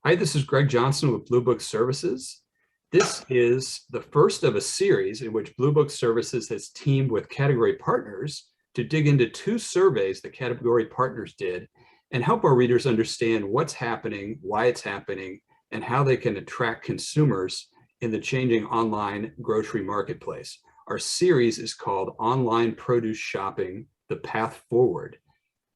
Hi, this is Greg Johnson with Blue Book Services. This is the first of a series in which Blue Book Services has teamed with category partners to dig into two surveys the category partners did and help our readers understand what's happening, why it's happening, and how they can attract consumers in the changing online grocery marketplace. Our series is called Online Produce Shopping, The Path Forward.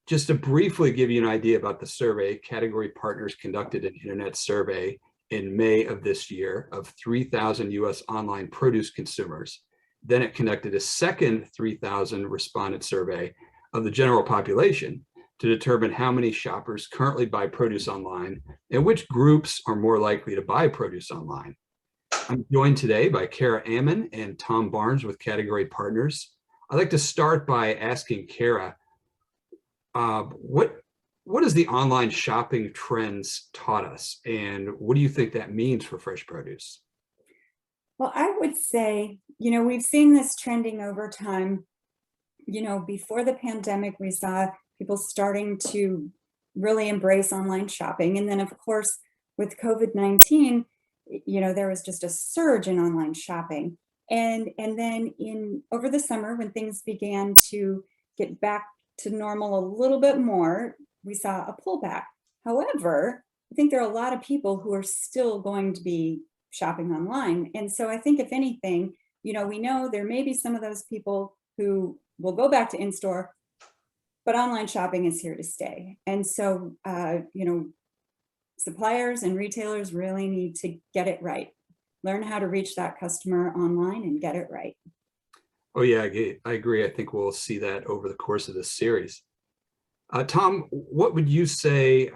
Just to briefly give you an idea about the survey, category partners conducted an internet survey in May of this year of 3,000 US online produce consumers. Then it conducted a second 3,000 respondent survey of the general population to determine how many shoppers currently buy produce online and which groups are more likely to buy produce online. I'm joined today by Cara Ammon and Tom Barnes with category partners. I'd like to start by asking Cara, what has the online shopping trends taught us, and what do you think that means for fresh produce? Well, I would say, we've seen this trending over time. Before the pandemic, we saw people starting to really embrace online shopping. And then, of course, with COVID-19, there was just a surge in online shopping. And then in over the summer, when things began to get back to normal a little bit more, we saw a pullback. However, I think there are a lot of people who are still going to be shopping online. And so I think if anything, we know there may be some of those people who will go back to in-store, but online shopping is here to stay. And so, suppliers and retailers really need to get it right. Learn how to reach that customer online and get it right. Oh yeah, I agree. I think we'll see that over the course of this series. Tom, what would you say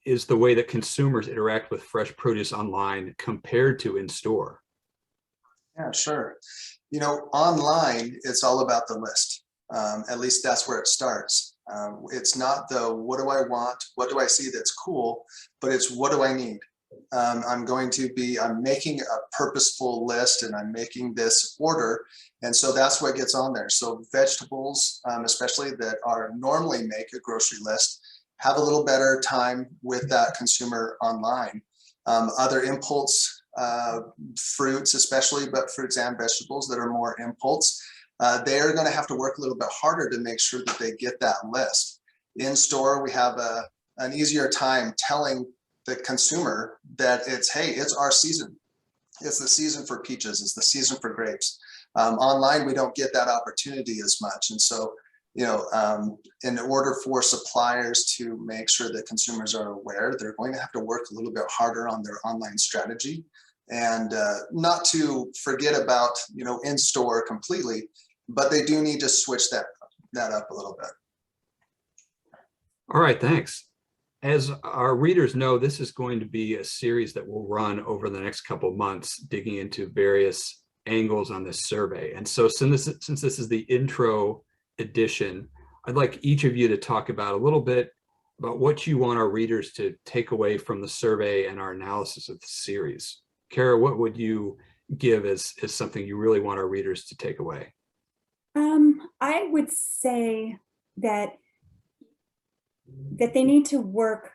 is the way that consumers interact with fresh produce online compared to in store? Yeah, sure. Online, it's all about the list. At least that's where it starts. It's not the what do I want, what do I see that's cool, but it's what do I need. I'm making a purposeful list and I'm making this order. And so that's what gets on there. So vegetables, especially that are normally make a grocery list, have a little better time with that consumer online. Other impulse fruits, especially, but fruits and vegetables that are more impulse, they are going to have to work a little bit harder to make sure that they get that list. In store, we have an easier time telling the consumer that it's our season. It's the season for peaches. It's the season for grapes. Online, we don't get that opportunity as much. And so, in order for suppliers to make sure that consumers are aware, they're going to have to work a little bit harder on their online strategy and not to forget about, in store completely, but they do need to switch that up a little bit. All right, thanks. As our readers know, this is going to be a series that will run over the next couple of months, digging into various angles on this survey. And so since this is the intro edition, I'd like each of you to talk about a little bit about what you want our readers to take away from the survey and our analysis of the series. Cara, what would you give as something you really want our readers to take away? I would say that they need to work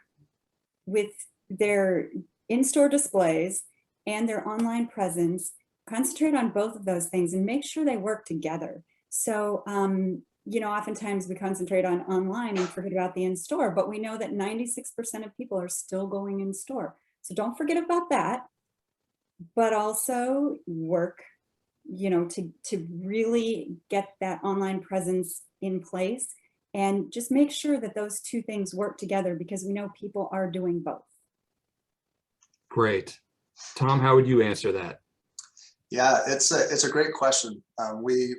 with their in-store displays and their online presence, concentrate on both of those things and make sure they work together. So, oftentimes we concentrate on online and forget about the in-store, but we know that 96% of people are still going in-store. So don't forget about that, but also work, to really get that online presence in place. And just make sure that those two things work together because we know people are doing both. Great. Tom, how would you answer that? Yeah, it's a great question. We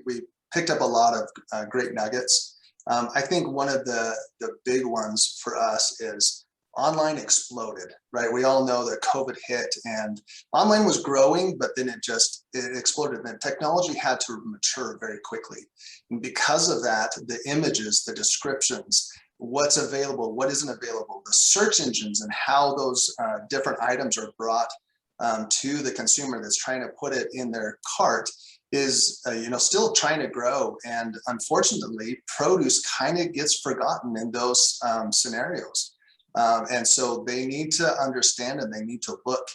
picked up a lot of great nuggets. I think one of the big ones for us is online exploded, right? We all know that COVID hit and online was growing, but then it exploded. And technology had to mature very quickly. And because of that, the images, the descriptions, what's available, what isn't available, the search engines and how those different items are brought to the consumer that's trying to put it in their cart is still trying to grow. And unfortunately, produce kind of gets forgotten in those scenarios. And so they need to understand and they need to look,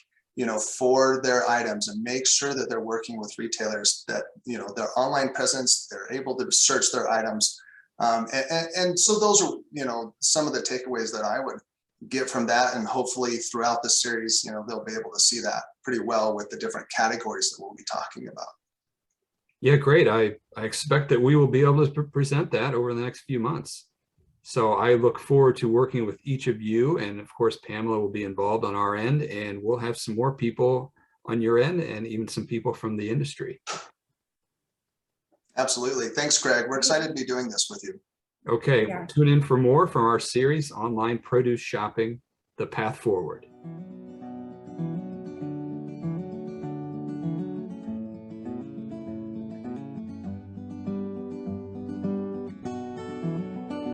for their items and make sure that they're working with retailers that, their online presence, they're able to search their items. And so those are, some of the takeaways that I would get from that. And hopefully throughout the series, they'll be able to see that pretty well with the different categories that we'll be talking about. Yeah, great. I expect that we will be able to present that over the next few months. So I look forward to working with each of you. And of course, Pamela will be involved on our end, and we'll have some more people on your end and even some people from the industry. Absolutely. Thanks, Greg. We're excited to be doing this with you. Okay, Yeah. tune in for more from our series, Online Produce Shopping, The Path Forward.